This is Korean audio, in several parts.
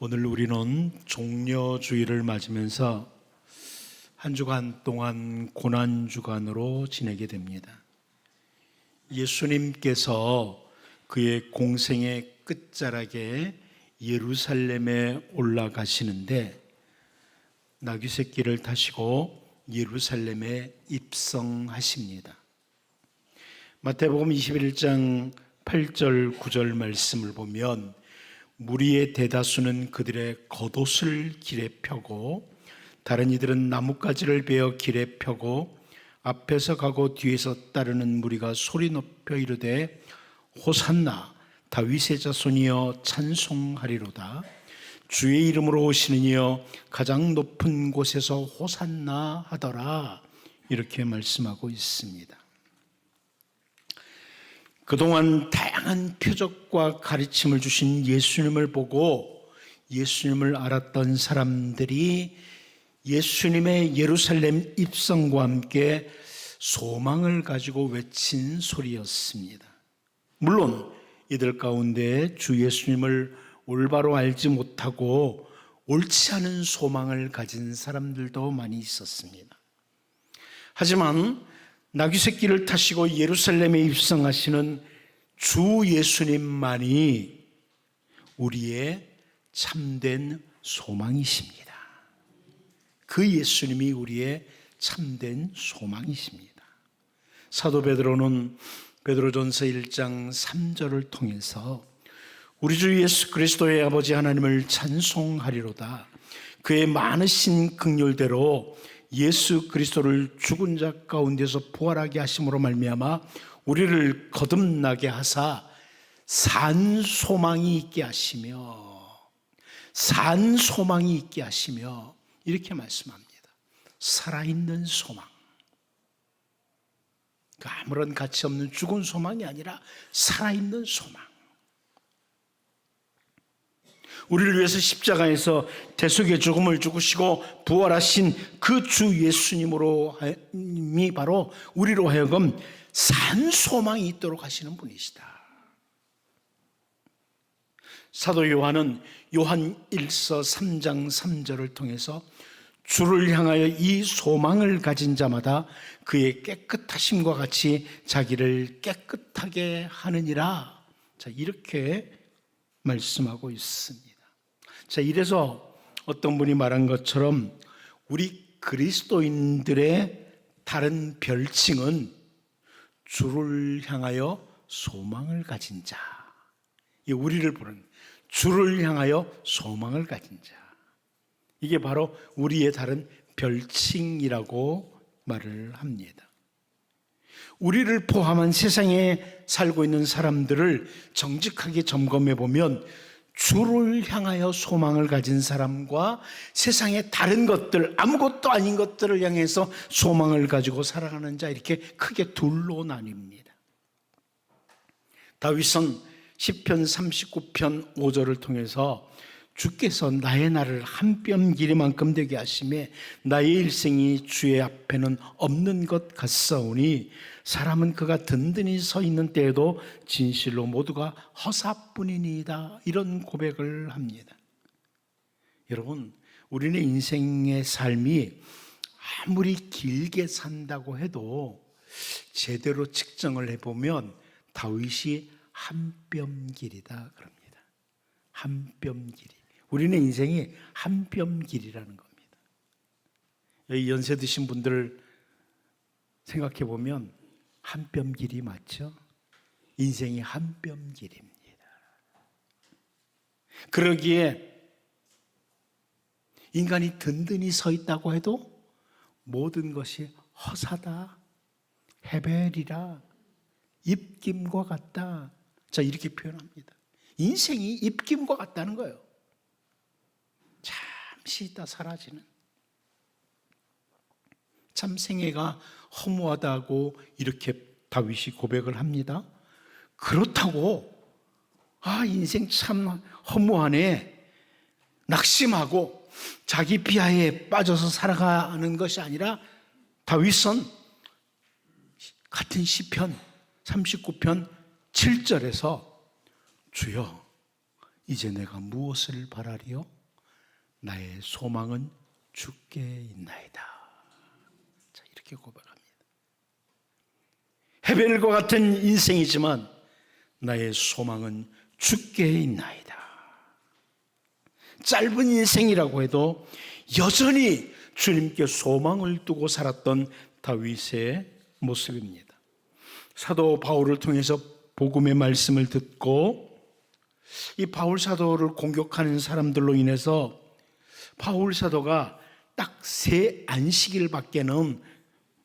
오늘 우리는 종려주일을 맞으면서 한 주간 동안 고난주간으로 지내게 됩니다. 예수님께서 그의 공생의 끝자락에 예루살렘에 올라가시는데 나귀새끼를 타시고 예루살렘에 입성하십니다. 마태복음 21장 8절 9절 말씀을 보면 무리의 대다수는 그들의 겉옷을 길에 펴고 다른 이들은 나뭇가지를 베어 길에 펴고 앞에서 가고 뒤에서 따르는 무리가 소리 높여 이르되 호산나 다윗의 자손이여 찬송하리로다. 주의 이름으로 오시는 이여 가장 높은 곳에서 호산나 하더라. 이렇게 말씀하고 있습니다. 그동안 다양한 표적과 가르침을 주신 예수님을 보고 예수님을 알았던 사람들이 예수님의 예루살렘 입성과 함께 소망을 가지고 외친 소리였습니다. 물론 이들 가운데 주 예수님을 올바로 알지 못하고 옳지 않은 소망을 가진 사람들도 많이 있었습니다. 하지만 나귀새끼를 타시고 예루살렘에 입성하시는 주 예수님만이 우리의 참된 소망이십니다. 그 예수님이 우리의 참된 소망이십니다. 사도 베드로는 베드로전서 1장 3절을 통해서 우리 주 예수 그리스도의 아버지 하나님을 찬송하리로다. 그의 많으신 긍휼대로 예수 그리스도를 죽은 자 가운데서 부활하게 하심으로 말미암아 우리를 거듭나게 하사 산 소망이 있게 하시며 이렇게 말씀합니다. 살아있는 소망, 아무런 가치 없는 죽은 소망이 아니라 살아있는 소망. 우리를 위해서 십자가에서 대속의 죽음을 죽으시고 부활하신 그 주 예수님이 바로 우리로 하여금 산 소망이 있도록 하시는 분이시다. 사도 요한은 요한 1서 3장 3절을 통해서 주를 향하여 이 소망을 가진 자마다 그의 깨끗하심과 같이 자기를 깨끗하게 하느니라. 자, 이렇게 말씀하고 있습니다. 자, 이래서 어떤 분이 말한 것처럼 우리 그리스도인들의 다른 별칭은 주를 향하여 소망을 가진 자. 우리를 부르는 주를 향하여 소망을 가진 자. 이게 바로 우리의 다른 별칭이라고 말을 합니다. 우리를 포함한 세상에 살고 있는 사람들을 정직하게 점검해 보면 주를 향하여 소망을 가진 사람과 세상의 다른 것들, 아무것도 아닌 것들을 향해서 소망을 가지고 살아가는 자, 이렇게 크게 둘로 나뉩니다. 다윗은 시편 39편 5절을 통해서 주께서 나의 날을 한 뼘 길이만큼 되게 하시매 나의 일생이 주의 앞에는 없는 것 같사오니 사람은 그가 든든히 서 있는 때에도 진실로 모두가 허사뿐이니이다. 이런 고백을 합니다. 여러분, 우리는 인생의 삶이 아무리 길게 산다고 해도 제대로 측정을 해보면 다윗이 한 뼘 길이다 그럽니다. 한 뼘 길이. 우리는 인생이 한 뼘 길이라는 겁니다. 여기 연세 드신 분들 생각해 보면 한 뼘 길이 맞죠? 인생이 한 뼘 길입니다. 그러기에 인간이 든든히 서 있다고 해도 모든 것이 허사다, 해벨이라, 입김과 같다. 자, 이렇게 표현합니다. 인생이 입김과 같다는 거예요. 잠시 있다 사라지는. 참 생애가 허무하다고 이렇게 다윗이 고백을 합니다. 그렇다고 인생 참 허무하네, 낙심하고 자기 비하에 빠져서 살아가는 것이 아니라 다윗은 같은 시편 39편 7절에서 주여 이제 내가 무엇을 바라리요? 나의 소망은 주께 있나이다. 자, 이렇게 고백합니다. 해변과 같은 인생이지만 나의 소망은 주께 있나이다. 짧은 인생이라고 해도 여전히 주님께 소망을 두고 살았던 다윗의 모습입니다. 사도 바울을 통해서 복음의 말씀을 듣고 이 바울 사도를 공격하는 사람들로 인해서 바울 사도가 딱 3 안식일 밖에는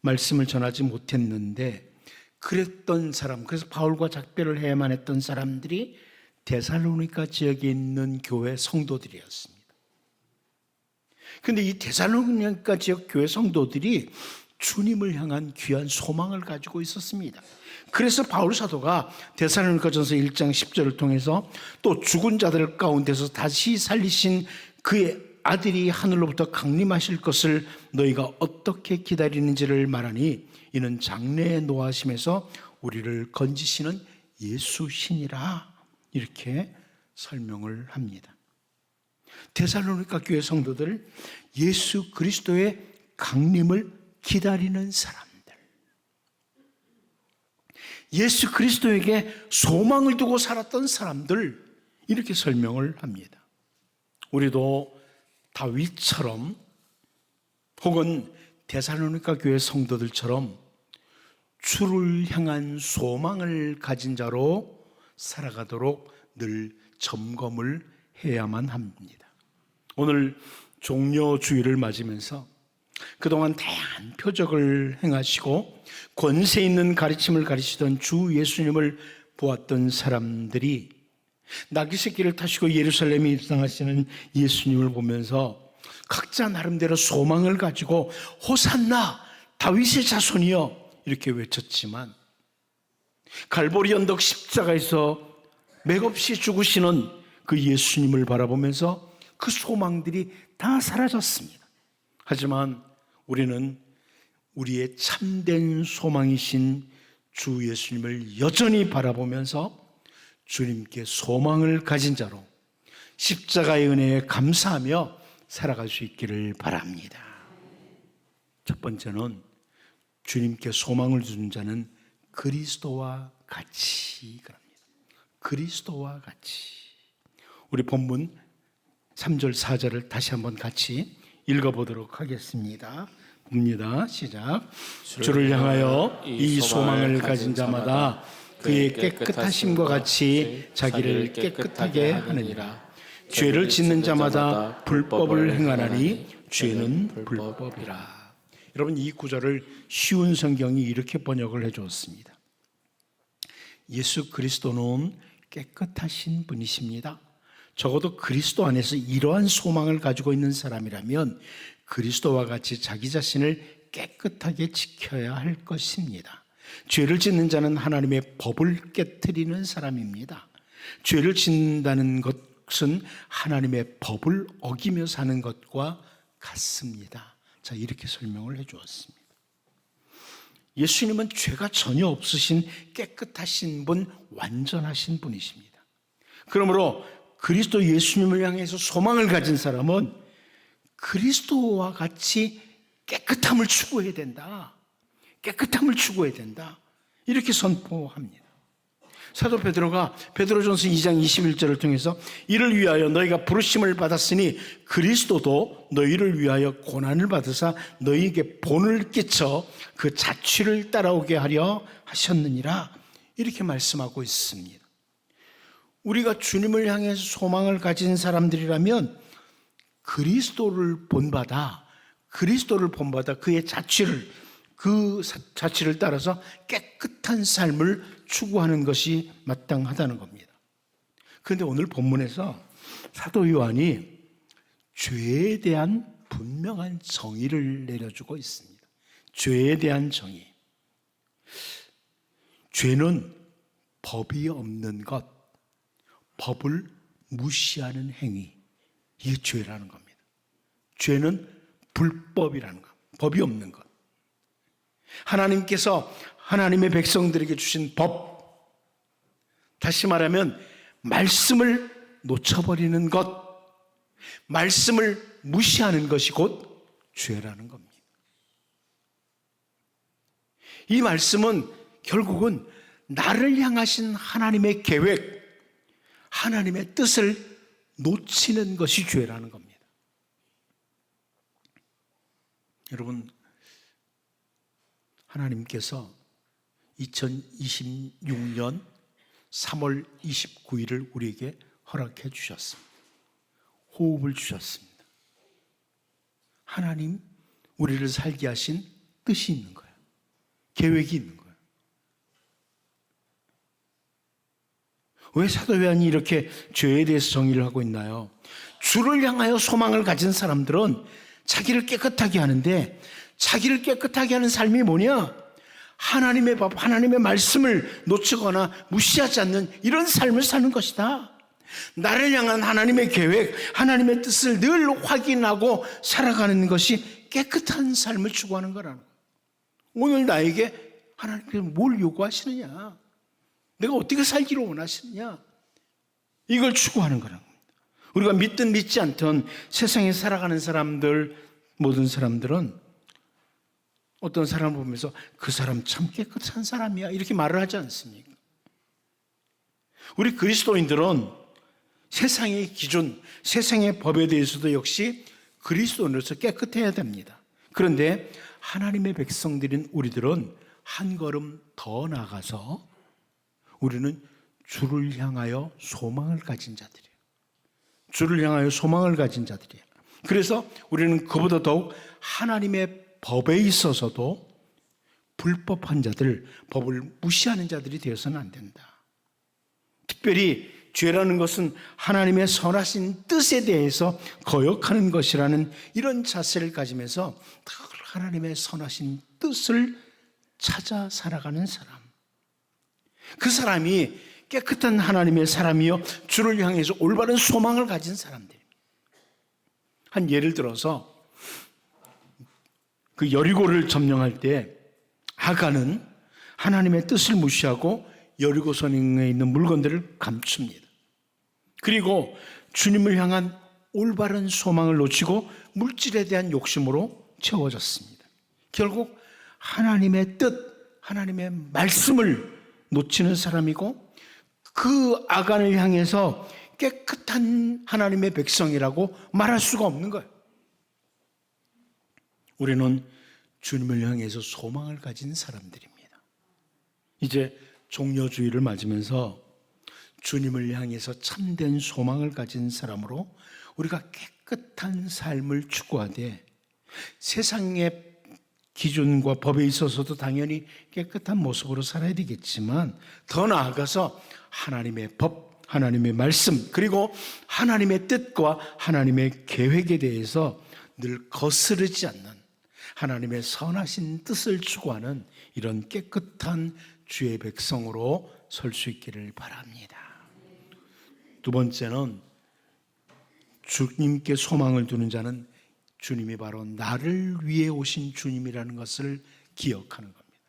말씀을 전하지 못했는데, 그랬던 사람, 그래서 바울과 작별을 해야만 했던 사람들이 데살로니가 지역에 있는 교회 성도들이었습니다. 그런데 이 데살로니가 지역 교회 성도들이 주님을 향한 귀한 소망을 가지고 있었습니다. 그래서 바울 사도가 데살로니가전서 1장 10절을 통해서 또 죽은 자들 가운데서 다시 살리신 그의 아들이 하늘로부터 강림하실 것을 너희가 어떻게 기다리는지를 말하니 이는 장래에 노하심에서 우리를 건지시는 예수시니라, 이렇게 설명을 합니다. 데살로니가 교회 성도들, 예수 그리스도의 강림을 기다리는 사람들, 예수 그리스도에게 소망을 두고 살았던 사람들, 이렇게 설명을 합니다. 우리도 다윗처럼 혹은 데살로니가 교회 성도들처럼 주를 향한 소망을 가진 자로 살아가도록 늘 점검을 해야만 합니다. 오늘 종려주일을 맞으면서 그동안 다양한 표적을 행하시고 권세 있는 가르침을 가르치던 주 예수님을 보았던 사람들이 나귀 새끼를 타시고 예루살렘에 입성하시는 예수님을 보면서 각자 나름대로 소망을 가지고 호산나 다윗의 자손이여 이렇게 외쳤지만, 갈보리 언덕 십자가에서 맥없이 죽으시는 그 예수님을 바라보면서 그 소망들이 다 사라졌습니다. 하지만 우리는 우리의 참된 소망이신 주 예수님을 여전히 바라보면서 주님께 소망을 가진 자로 십자가의 은혜에 감사하며 살아갈 수 있기를 바랍니다. 첫 번째는 주님께 소망을 두는 자는 그리스도와 같이 그럽니다. 그리스도와 같이. 우리 본문 3절 4절을 다시 한번 같이 읽어보도록 하겠습니다. 봅니다. 시작. 주를 향하여 이 소망을 가진 자마다 그의 깨끗하심과 같이 자기를 깨끗하게 하느니라. 죄를 짓는 자마다 불법을 행하나니 죄는 불법이라. 여러분, 이 구절을 쉬운 성경이 이렇게 번역을 해주었습니다. 예수 그리스도는 깨끗하신 분이십니다. 적어도 그리스도 안에서 이러한 소망을 가지고 있는 사람이라면 그리스도와 같이 자기 자신을 깨끗하게 지켜야 할 것입니다. 죄를 짓는 자는 하나님의 법을 깨트리는 사람입니다. 죄를 짓는다는 것은 하나님의 법을 어기며 사는 것과 같습니다. 자, 이렇게 설명을 해 주었습니다. 예수님은 죄가 전혀 없으신 깨끗하신 분, 완전하신 분이십니다. 그러므로 그리스도 예수님을 향해서 소망을 가진 사람은 그리스도와 같이 깨끗함을 추구해야 된다. 깨끗함을 추구해야 된다. 이렇게 선포합니다. 사도 베드로가 베드로전서 2장 21절을 통해서 이를 위하여 너희가 부르심을 받았으니 그리스도도 너희를 위하여 고난을 받으사 너희에게 본을 끼쳐 그 자취를 따라오게 하려 하셨느니라, 이렇게 말씀하고 있습니다. 우리가 주님을 향해서 소망을 가진 사람들이라면 그리스도를 본받아 그의 자취를, 그 자취를 따라서 깨끗한 삶을 추구하는 것이 마땅하다는 겁니다. 그런데 오늘 본문에서 사도 요한이 죄에 대한 분명한 정의를 내려주고 있습니다. 죄에 대한 정의. 죄는 법이 없는 것, 법을 무시하는 행위, 이게 죄라는 겁니다. 죄는 불법이라는 것, 법이 없는 것. 하나님께서 하나님의 백성들에게 주신 법, 다시 말하면 말씀을 놓쳐버리는 것, 말씀을 무시하는 것이 곧 죄라는 겁니다. 이 말씀은 결국은 나를 향하신 하나님의 계획, 하나님의 뜻을 놓치는 것이 죄라는 겁니다. 여러분, 하나님께서 2026년 3월 29일을 우리에게 허락해 주셨습니다. 호흡을 주셨습니다. 하나님, 우리를 살게 하신 뜻이 있는 거예요. 계획이 있는 거예요. 왜 사도 요한이 이렇게 죄에 대해서 정의를 하고 있나요? 주를 향하여 소망을 가진 사람들은 자기를 깨끗하게 하는데, 자기를 깨끗하게 하는 삶이 뭐냐? 하나님의 법, 하나님의 말씀을 놓치거나 무시하지 않는 이런 삶을 사는 것이다. 나를 향한 하나님의 계획, 하나님의 뜻을 늘 확인하고 살아가는 것이 깨끗한 삶을 추구하는 거라는 거예요. 오늘 나에게 하나님께서 뭘 요구하시느냐, 내가 어떻게 살기를 원하시느냐, 이걸 추구하는 거라는 겁니다. 우리가 믿든 믿지 않든 세상에 살아가는 사람들, 모든 사람들은 어떤 사람을 보면서 그 사람 참 깨끗한 사람이야 이렇게 말을 하지 않습니까? 우리 그리스도인들은 세상의 기준, 세상의 법에 대해서도 역시 그리스도인으로서 깨끗해야 됩니다. 그런데 하나님의 백성들인 우리들은 한 걸음 더 나아가서 우리는 주를 향하여 소망을 가진 자들이에요. 주를 향하여 소망을 가진 자들이에요. 그래서 우리는 그보다 더욱 하나님의 법에 있어서도 불법한 자들, 법을 무시하는 자들이 되어서는 안 된다. 특별히 죄라는 것은 하나님의 선하신 뜻에 대해서 거역하는 것이라는 이런 자세를 가지면서 하나님의 선하신 뜻을 찾아 살아가는 사람, 그 사람이 깨끗한 하나님의 사람이요 주를 향해서 올바른 소망을 가진 사람들입니다. 한 예를 들어서 그 여리고를 점령할 때 아간은 하나님의 뜻을 무시하고 여리고 성에 있는 물건들을 감춥니다. 그리고 주님을 향한 올바른 소망을 놓치고 물질에 대한 욕심으로 채워졌습니다. 결국 하나님의 뜻, 하나님의 말씀을 놓치는 사람이고, 그 아간을 향해서 깨끗한 하나님의 백성이라고 말할 수가 없는 거예요. 우리는 주님을 향해서 소망을 가진 사람들입니다. 이제 종려주의를 맞으면서 주님을 향해서 참된 소망을 가진 사람으로 우리가 깨끗한 삶을 추구하되, 세상의 기준과 법에 있어서도 당연히 깨끗한 모습으로 살아야 되겠지만, 더 나아가서 하나님의 법, 하나님의 말씀, 그리고 하나님의 뜻과 하나님의 계획에 대해서 늘 거스르지 않는 하나님의 선하신 뜻을 추구하는 이런 깨끗한 주의 백성으로 설 수 있기를 바랍니다. 두 번째는, 주님께 소망을 두는 자는 주님이 바로 나를 위해 오신 주님이라는 것을 기억하는 겁니다.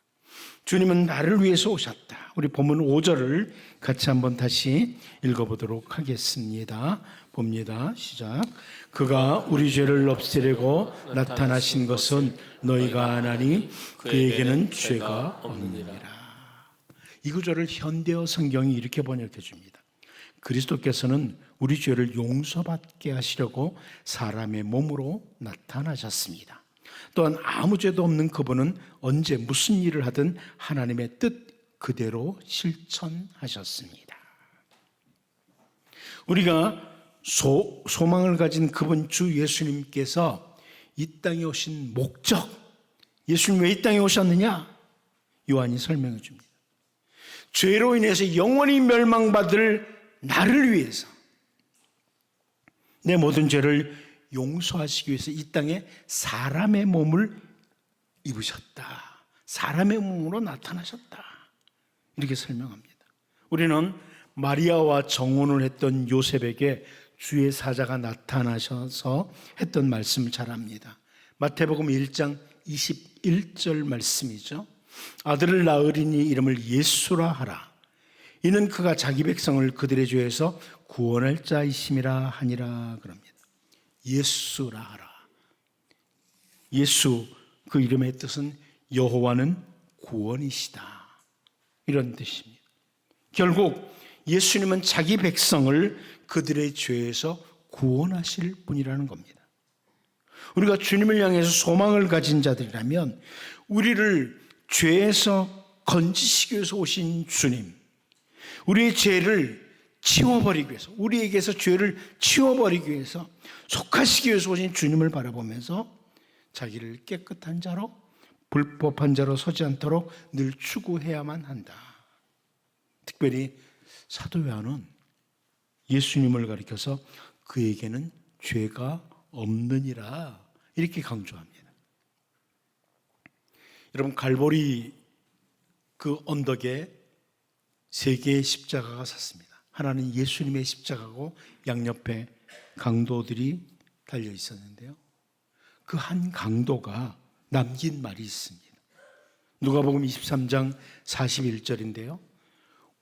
주님은 나를 위해서 오셨다. 우리 본문 5절을 같이 한번 다시 읽어보도록 하겠습니다. 봅니다. 시작. 그가 우리 죄를 없애려고 나타나신 것은 너희가 아나니 그에게는 죄가 없느니라. 이 구절을 현대어 성경이 이렇게 번역해 줍니다. 그리스도께서는 우리 죄를 용서받게 하시려고 사람의 몸으로 나타나셨습니다. 또한 아무 죄도 없는 그분은 언제 무슨 일을 하든 하나님의 뜻 그대로 실천하셨습니다. 우리가 소망을 가진 그분 주 예수님께서 이 땅에 오신 목적, 예수님 왜 이 땅에 오셨느냐? 요한이 설명해 줍니다. 죄로 인해서 영원히 멸망받을 나를 위해서, 내 모든 죄를 용서하시기 위해서 이 땅에 사람의 몸을 입으셨다. 사람의 몸으로 나타나셨다. 이렇게 설명합니다. 우리는 마리아와 정혼을 했던 요셉에게 주의 사자가 나타나셔서 했던 말씀을 잘 압니다. 마태복음 1장 21절 말씀이죠. 아들을 낳으리니 이름을 예수라 하라. 이는 그가 자기 백성을 그들의 죄에서 구원할 자이심이라 하니라 그럽니다. 예수라 하라. 예수, 그 이름의 뜻은 여호와는 구원이시다, 이런 뜻입니다. 결국 예수님은 자기 백성을 그들의 죄에서 구원하실 분이라는 겁니다. 우리가 주님을 향해서 소망을 가진 자들이라면 우리를 죄에서 건지시기 위해서 오신 주님, 우리의 죄를 치워버리기 위해서, 우리에게서 죄를 치워버리기 위해서, 속하시기 위해서 오신 주님을 바라보면서 자기를 깨끗한 자로, 불법한 자로 서지 않도록 늘 추구해야만 한다. 특별히 사도 요한은 예수님을 가리켜서 그에게는 죄가 없느니라 이렇게 강조합니다. 여러분, 갈보리 그 언덕에 세 개의 십자가가 섰습니다. 하나는 예수님의 십자가고 양옆에 강도들이 달려 있었는데요, 그 한 강도가 남긴 말이 있습니다. 누가복음 23장 41절인데요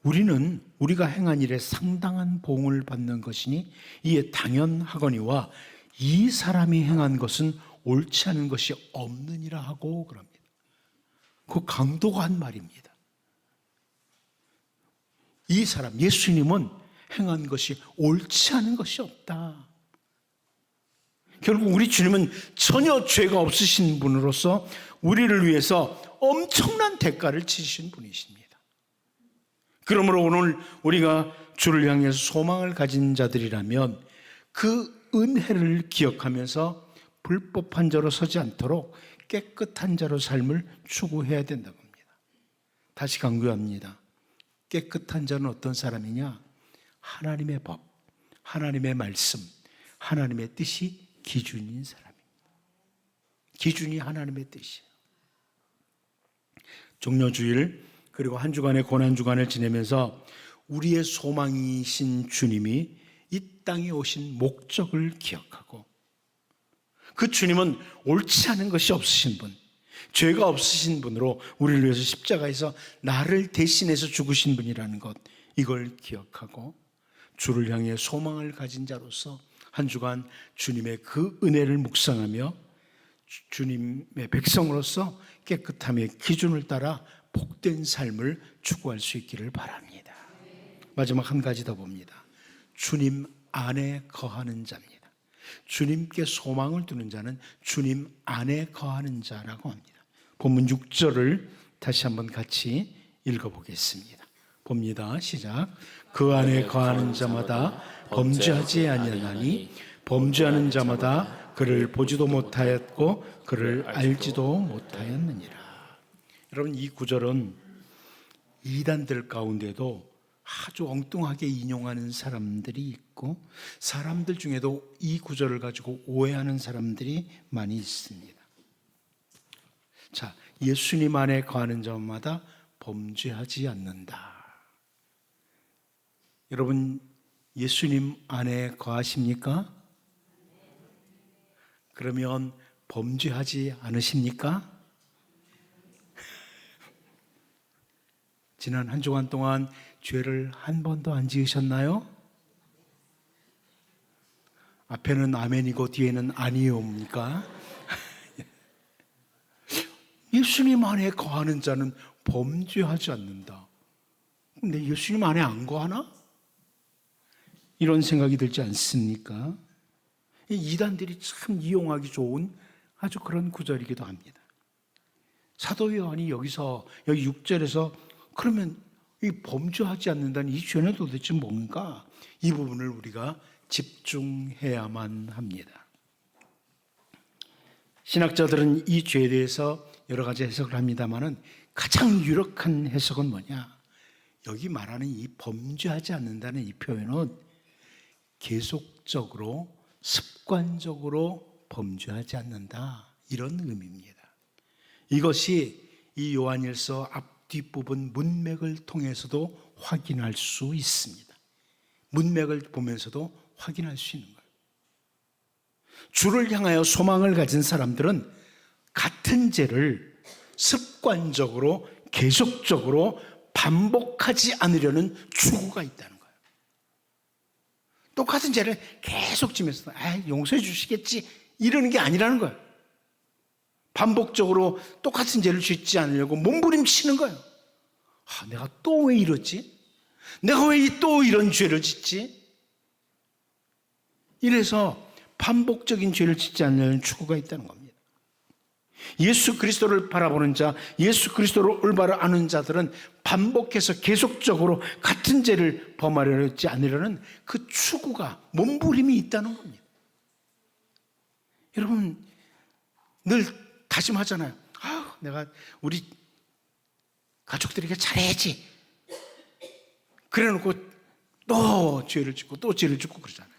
우리는 우리가 행한 일에 상당한 보응을 받는 것이니 이에 당연하거니와 이 사람이 행한 것은 옳지 않은 것이 없느니라 하고 그럽니다. 그 강도가 한 말입니다. 이 사람, 예수님은 행한 것이 옳지 않은 것이 없다. 결국 우리 주님은 전혀 죄가 없으신 분으로서 우리를 위해서 엄청난 대가를 치르신 분이십니다. 그러므로 오늘 우리가 주를 향해서 소망을 가진 자들이라면 그 은혜를 기억하면서 불법한 자로 서지 않도록 깨끗한 자로 삶을 추구해야 된다고 합니다. 다시 강조합니다. 깨끗한 자는 어떤 사람이냐? 하나님의 법, 하나님의 말씀, 하나님의 뜻이 기준인 사람입니다. 기준이 하나님의 뜻이에요. 종려주일 그리고 한 주간의 고난주간을 지내면서 우리의 소망이신 주님이 이 땅에 오신 목적을 기억하고, 그 주님은 옳지 않은 것이 없으신 분, 죄가 없으신 분으로 우리를 위해서 십자가에서 나를 대신해서 죽으신 분이라는 것, 이걸 기억하고 주를 향해 소망을 가진 자로서 한 주간 주님의 그 은혜를 묵상하며 주님의 백성으로서 깨끗함의 기준을 따라 복된 삶을 추구할 수 있기를 바랍니다. 마지막 한 가지 더 봅니다. 주님 안에 거하는 자입니다. 주님께 소망을 두는 자는 주님 안에 거하는 자라고 합니다. 본문 6절을 다시 한번 같이 읽어보겠습니다. 봅니다. 시작. 그 안에 거하는 자마다 범죄하지 아니하나니 범죄하는 자마다 그를 보지도 못하였고 그를 알지도 못하였느니라. 여러분, 이 구절은 이단들 가운데도 아주 엉뚱하게 인용하는 사람들이 있고 사람들 중에도 이 구절을 가지고 오해하는 사람들이 많이 있습니다. 자, 예수님 안에 거하는 자마다 범죄하지 않는다. 여러분, 예수님 안에 거하십니까? 그러면 범죄하지 않으십니까? 지난 한 주간 동안 죄를 한 번도 안 지으셨나요? 앞에는 아멘이고 뒤에는 아니옵니까? 예수님 안에 거하는 자는 범죄하지 않는다. 근데 예수님 안에 안 거하나? 이런 생각이 들지 않습니까? 이단들이 참 이용하기 좋은 아주 그런 구절이기도 합니다. 사도 요한이 여기 6절에서 그러면 이 범죄하지 않는다는 이 죄는 도대체 뭔가? 이 부분을 우리가 집중해야만 합니다. 신학자들은 이 죄에 대해서 여러 가지 해석을 합니다만은 가장 유력한 해석은 뭐냐? 여기 말하는 이 범죄하지 않는다는 이 표현은 계속적으로 습관적으로 범죄하지 않는다, 이런 의미입니다. 이것이 이 요한일서 앞뒷부분 문맥을 통해서도 확인할 수 있습니다. 문맥을 보면서도 확인할 수 있는 거예요. 주를 향하여 소망을 가진 사람들은 같은 죄를 습관적으로 계속적으로 반복하지 않으려는 추구가 있다는 거예요. 똑같은 죄를 계속 지면서 용서해 주시겠지 이러는 게 아니라는 거예요. 반복적으로 똑같은 죄를 짓지 않으려고 몸부림치는 거예요. 내가 또 왜 이러지? 내가 왜 또 이런 죄를 짓지? 이래서 반복적인 죄를 짓지 않는 추구가 있다는 겁니다. 예수 그리스도를 바라보는 자, 예수 그리스도를 올바로 아는 자들은 반복해서 계속적으로 같은 죄를 범하려 하지 않으려는 그 추구가, 몸부림이 있다는 겁니다. 여러분 늘 다짐하잖아요. 내가 우리 가족들에게 잘해야지. 그래놓고 또 죄를 짓고 또 죄를 짓고 그러잖아요.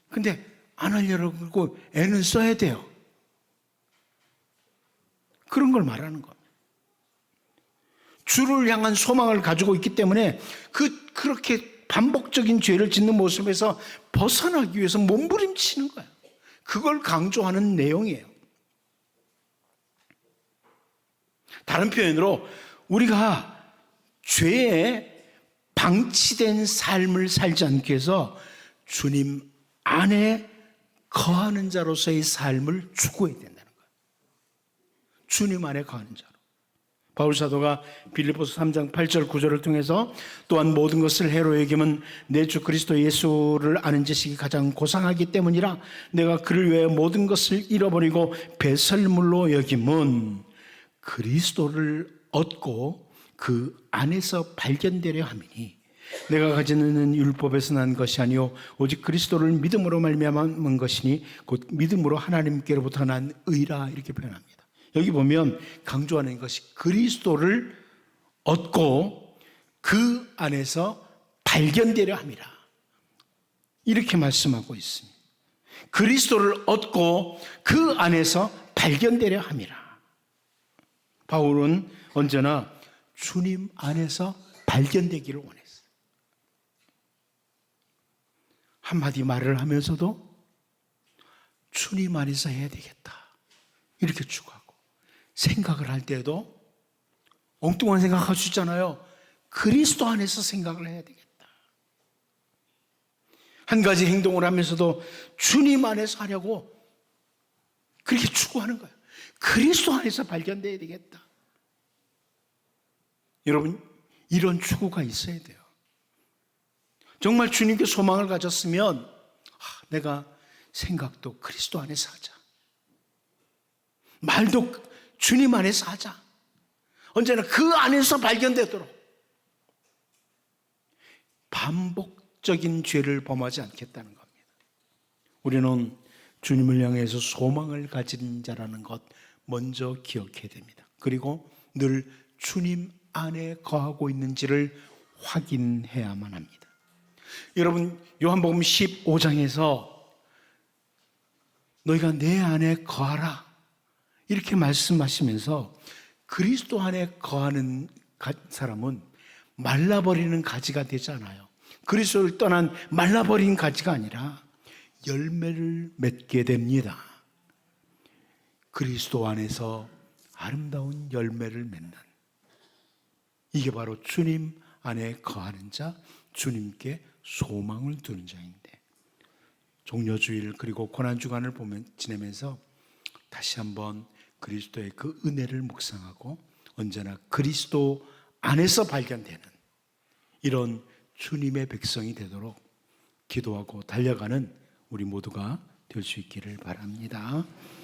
근데 안 하려고 애는 써야 돼요. 그런 걸 말하는 겁니다. 주를 향한 소망을 가지고 있기 때문에 그렇게 반복적인 죄를 짓는 모습에서 벗어나기 위해서 몸부림치는 거예요. 그걸 강조하는 내용이에요. 다른 표현으로 우리가 죄에 방치된 삶을 살지 않기 위해서 주님 안에 거하는 자로서의 삶을 추구해야 된다는 거예요. 주님 안에 거하는 자로. 바울 사도가 빌립보서 3장 8절 9절을 통해서 또한 모든 것을 해로 여김은 내 주 그리스도 예수를 아는 지식이 가장 고상하기 때문이라 내가 그를 위해 모든 것을 잃어버리고 배설물로 여김은 그리스도를 얻고 그 안에서 발견되려 함이니 내가 가지는 율법에서 난 것이 아니요 오직 그리스도를 믿음으로 말미암은 것이니 곧 믿음으로 하나님께로부터 난 의라 이렇게 표현합니다. 여기 보면 강조하는 것이 그리스도를 얻고 그 안에서 발견되려 함이라 이렇게 말씀하고 있습니다. 그리스도를 얻고 그 안에서 발견되려 함이라. 바울은 언제나 주님 안에서 발견되기를 원했어요. 한마디 말을 하면서도 주님 안에서 해야 되겠다 이렇게 추구하고, 생각을 할 때도 엉뚱한 생각할 수 있잖아요. 그리스도 안에서 생각을 해야 되겠다. 한 가지 행동을 하면서도 주님 안에서 하려고 그렇게 추구하는 거예요. 그리스도 안에서 발견돼야 되겠다. 여러분 이런 추구가 있어야 돼요. 정말 주님께 소망을 가졌으면 내가 생각도 그리스도 안에서 하자. 말도 주님 안에서 하자. 언제나 그 안에서 발견되도록 반복적인 죄를 범하지 않겠다는 겁니다. 우리는 주님을 향해서 소망을 가진 자라는 것 먼저 기억해야 됩니다. 그리고 늘 주님 안에 거하고 있는지를 확인해야만 합니다. 여러분 요한복음 15장에서 너희가 내 안에 거하라 이렇게 말씀하시면서 그리스도 안에 거하는 사람은 말라버리는 가지가 되지 않아요. 그리스도를 떠난 말라버린 가지가 아니라 열매를 맺게 됩니다. 그리스도 안에서 아름다운 열매를 맺는, 이게 바로 주님 안에 거하는 자, 주님께 소망을 두는 자인데, 종려주일 그리고 고난주간을 지내면서 다시 한번 그리스도의 그 은혜를 묵상하고 언제나 그리스도 안에서 발견되는 이런 주님의 백성이 되도록 기도하고 달려가는 우리 모두가 될 수 있기를 바랍니다.